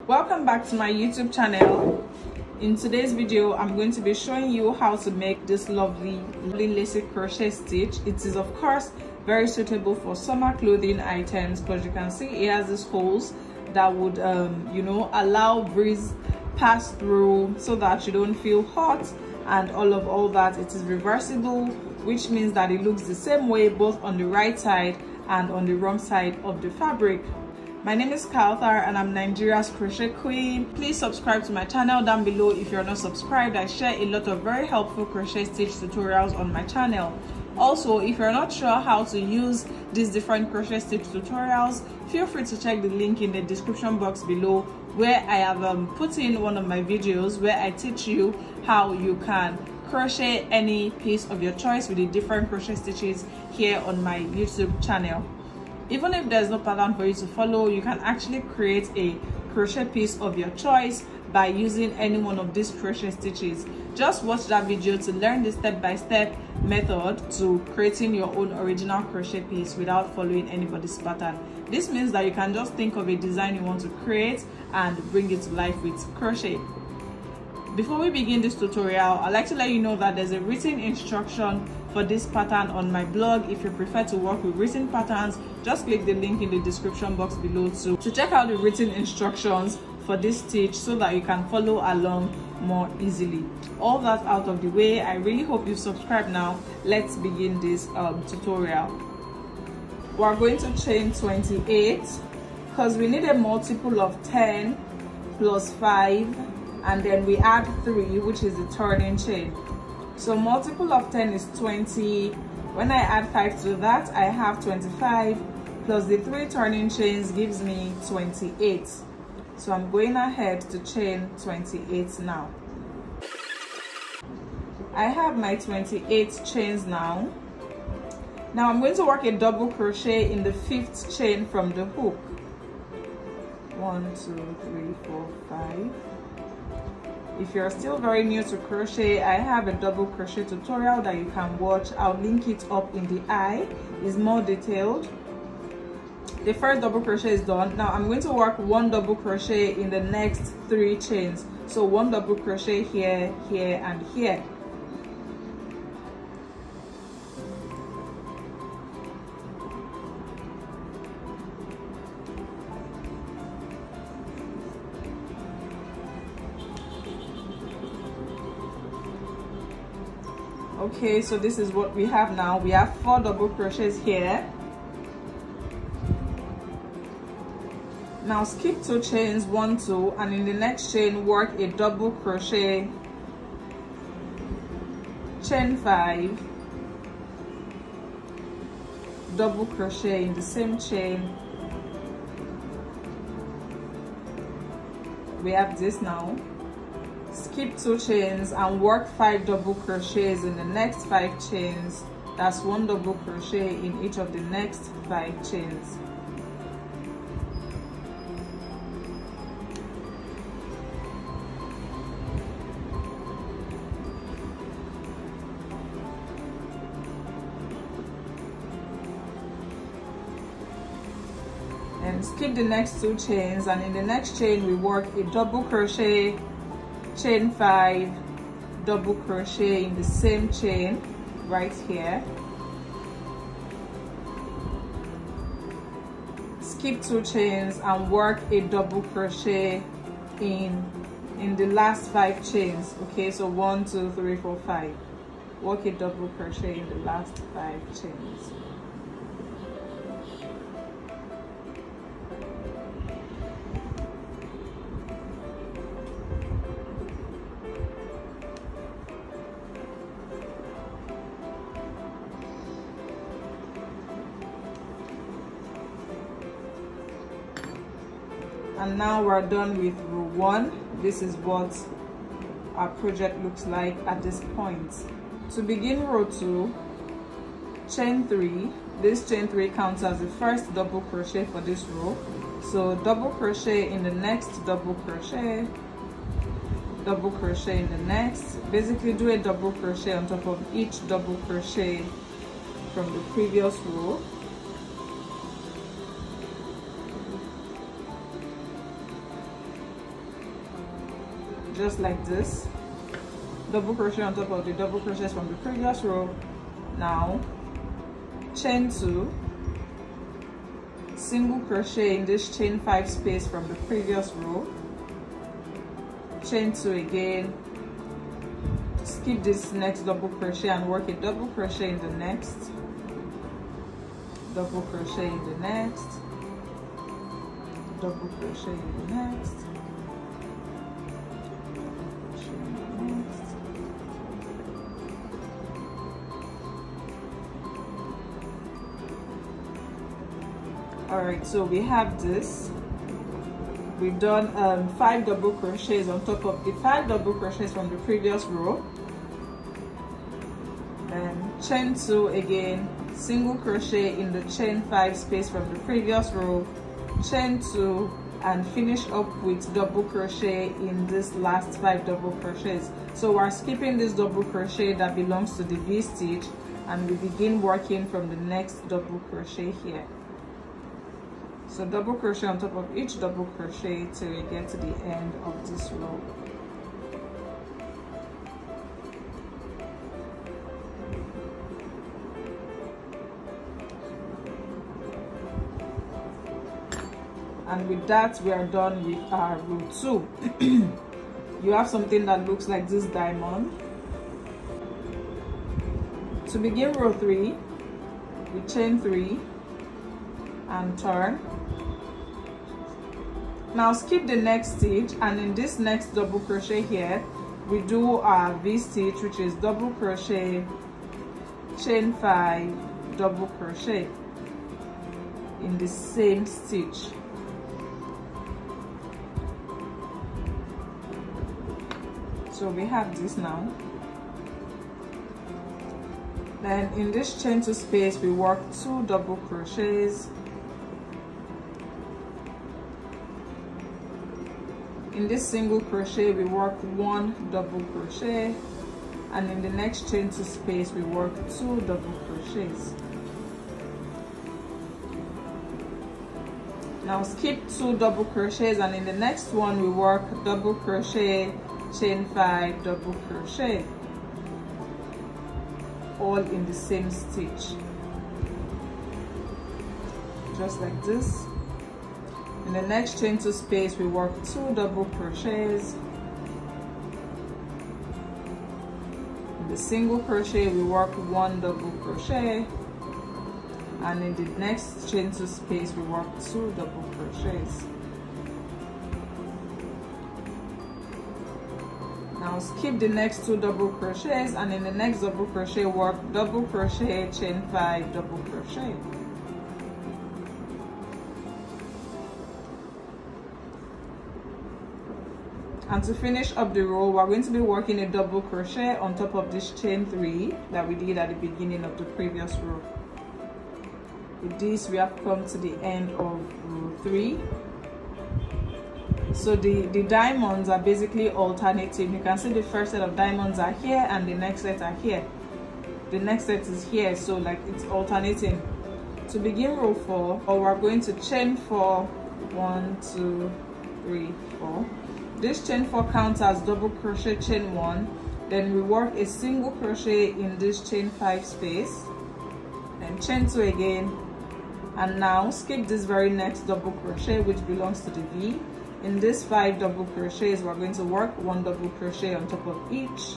Welcome back to my YouTube channel. In today's video, I'm going to be showing you how to make this lovely lacy crochet stitch. It is of course very suitable for summer clothing items because you can see it has these holes that would allow breeze pass through so that you don't feel hot and all that. It is reversible, which means that it looks the same way both on the right side and on the wrong side of the fabric. My name is Kauthar and I'm Nigeria's crochet queen. Please subscribe to my channel down below if you're not subscribed. I share a lot of very helpful crochet stitch tutorials on my channel. Also, if you're not sure how to use these different crochet stitch tutorials, feel free to check the link in the description box below where I have put in one of my videos where I teach you how you can crochet any piece of your choice with the different crochet stitches here on my YouTube channel. Even if there's no pattern for you to follow, you can actually create a crochet piece of your choice by using any one of these crochet stitches. Just watch that video to learn the step-by-step method to creating your own original crochet piece without following anybody's pattern. This means that you can just think of a design you want to create and bring it to life with crochet. Before we begin this tutorial, I'd like to let you know that there's a written instruction for this pattern on my blog. If you prefer to work with written patterns, just click the link in the description box below to check out the written instructions for this stitch so that you can follow along more easily. All that out of the way, I really hope you subscribe now. Let's begin this tutorial. We're going to chain 28 because we need a multiple of 10 plus 5, and then we add 3, which is the turning chain. So multiple of 10 is 20. When I add 5 to that, I have 25 plus the 3 turning chains gives me 28. So I'm going ahead to chain 28 now. I have my 28 chains now. Now I'm going to work a double crochet in the 5th chain from the hook. 1, 2, 3, 4, 5. If you're still very new to crochet, I have a double crochet tutorial that you can watch. I'll link it up in the eye. It's more detailed. The first double crochet is done. Now I'm going to work 1 double crochet in the next 3 chains. So 1 double crochet here, here, and here. Okay, so this is what we have now. We have 4 double crochets here. Now skip 2 chains, 1, 2, and in the next chain work a double crochet, chain 5, double crochet in the same chain. We have this now. Skip 2 chains and work 5 double crochets in the next 5 chains. That's 1 double crochet in each of the next 5 chains. And skip the next 2 chains, and in the next chain we work a double crochet, chain 5, double crochet in the same chain right here. Skip 2 chains and work a double crochet in the last 5 chains. Okay, so 1, 2, 3, 4, 5. Work a double crochet in the last 5 chains. And now we're done with row 1. This is what our project looks like at this point. To begin row 2, chain 3. This chain 3 counts as the first double crochet for this row. So double crochet in the next double crochet, double crochet in the next. Basically do a double crochet on top of each double crochet from the previous row. just like this. Double crochet on top of the double crochets from the previous row. Now chain 2, single crochet in this chain 5 space from the previous row, chain 2 again, skip this next double crochet and work a double crochet in the next, double crochet in the next, double crochet in the next, Alright, so we have this. We've done 5 double crochets on top of the 5 double crochets from the previous row. Then chain 2 again, single crochet in the chain 5 space from the previous row, chain 2, and finish up with double crochet in this last 5 double crochets. So we're skipping this double crochet that belongs to the V stitch, and we begin working from the next double crochet here. So double crochet on top of each double crochet till you get to the end of this row. And with that, we are done with our row 2. You have something that looks like this diamond. To begin row 3, we chain 3 and turn. Now skip the next stitch, and in this next double crochet here we do our V stitch, which is double crochet, chain 5, double crochet in the same stitch. So we have this now. Then in this chain 2 space we work 2 double crochets. In this single crochet we work 1 double crochet, and in the next chain 2 space we work 2 double crochets. Now skip 2 double crochets, and in the next one we work double crochet, chain 5, double crochet, all in the same stitch, just like this. In the next chain 2 space we work 2 double crochets. In the single crochet we work 1 double crochet, and in the next chain 2 space we work 2 double crochets. Now skip the next 2 double crochets, and in the next double crochet work double crochet, chain 5, double crochet. And to finish up the row, we're going to be working a double crochet on top of this chain 3 that we did at the beginning of the previous row. With this, we have come to the end of row 3. So the diamonds are basically alternating. You can see the first set of diamonds are here and the next set are here. The next set is here, so like it's alternating. To begin row 4, we're going to chain 4, 1, 2, 3, 4. This chain 4 counts as double crochet, chain 1. Then we work a single crochet in this chain 5 space, then chain 2 again, and now skip this very next double crochet which belongs to the V. In this 5 double crochets we're going to work 1 double crochet on top of each.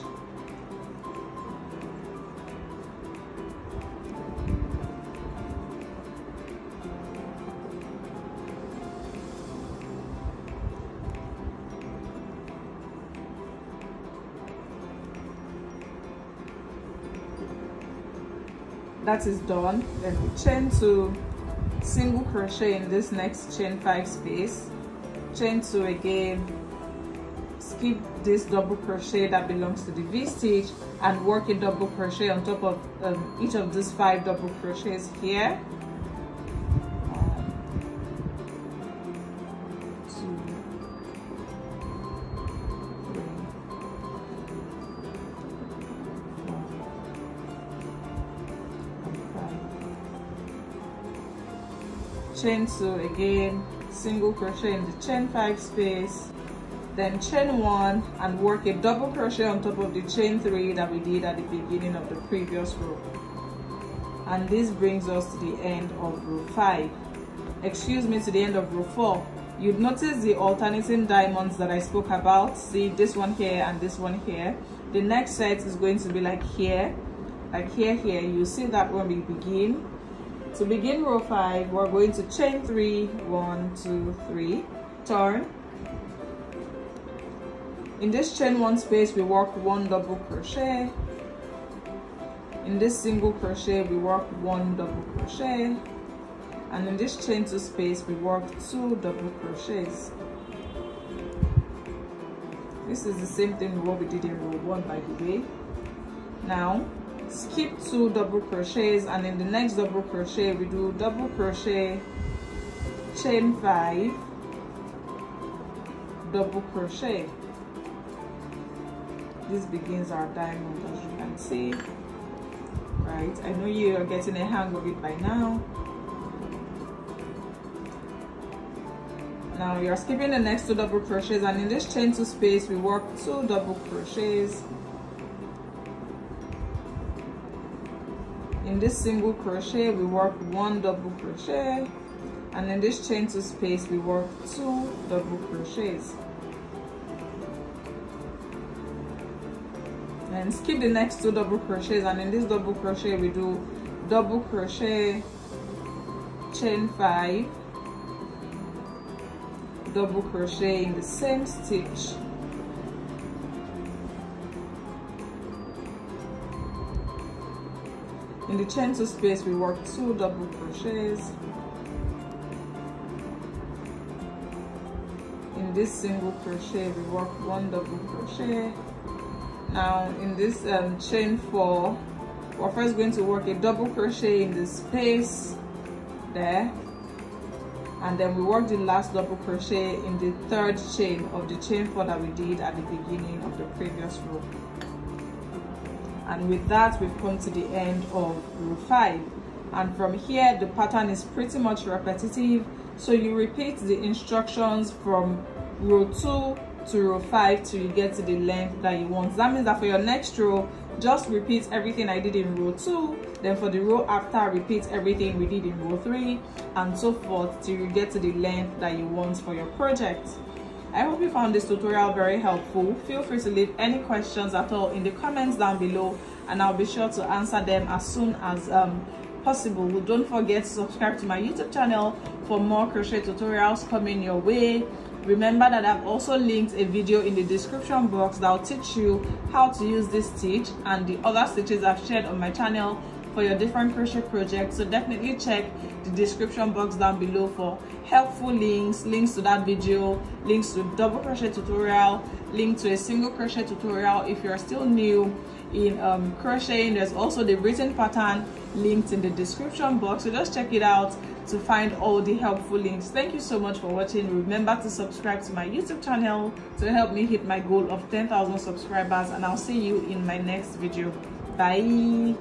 That is done. Then we chain 2, single crochet in this next chain 5 space, chain 2 again, skip this double crochet that belongs to the V stitch, and work a double crochet on top of each of these 5 double crochets here. 2, 3, 4, 5. Chain 2 again, single crochet in the chain 5 space, then chain 1 and work a double crochet on top of the chain 3 that we did at the beginning of the previous row. And this brings us to the end of row 5. Excuse me, to the end of row 4. You'd notice the alternating diamonds that I spoke about. See, this one here and this one here. The next set is going to be like here, here. You see that when we begin. To begin row 5, we're going to chain 3, 1, 2, 3, turn. In this chain 1 space, we work 1 double crochet. In this single crochet, we work 1 double crochet. And in this chain 2 space, we work 2 double crochets. This is the same thing with what we did in row 1, by the way. Now skip 2 double crochets, and in the next double crochet we do double crochet, chain 5, double crochet. This begins our diamond, as you can see. Right, I know you are getting a hang of it by now. Now you are skipping the next 2 double crochets, and in this chain 2 space we work 2 double crochets. In this single crochet we work 1 double crochet, and in this chain 2 space we work 2 double crochets. And skip the next 2 double crochets, and in this double crochet we do double crochet, chain 5, double crochet in the same stitch. In the chain 2 space we work 2 double crochets. In this single crochet we work 1 double crochet. Now in this chain 4, we're first going to work a double crochet in the space there, and then we work the last double crochet in the 3rd chain of the chain 4 that we did at the beginning of the previous row. And with that, we've come to the end of row 5, and from here the pattern is pretty much repetitive, so you repeat the instructions from row 2 to row 5 till you get to the length that you want. That means that for your next row, just repeat everything I did in row 2, then for the row after, repeat everything we did in row 3, and so forth till you get to the length that you want for your project. I hope you found this tutorial very helpful. Feel free to leave any questions at all in the comments down below, and I'll be sure to answer them as soon as possible. Don't forget to subscribe to my YouTube channel for more crochet tutorials coming your way. Remember that I've also linked a video in the description box that will teach you how to use this stitch and the other stitches I've shared on my channel for your different crochet projects. So definitely check the description box down below for helpful links to that video, links to double crochet tutorial, link to a single crochet tutorial if you're still new in crocheting. There's also the written pattern linked in the description box, so just check it out to find all the helpful links. Thank you so much for watching. Remember to subscribe to my YouTube channel to help me hit my goal of 10,000 subscribers, and I'll see you in my next video. Bye.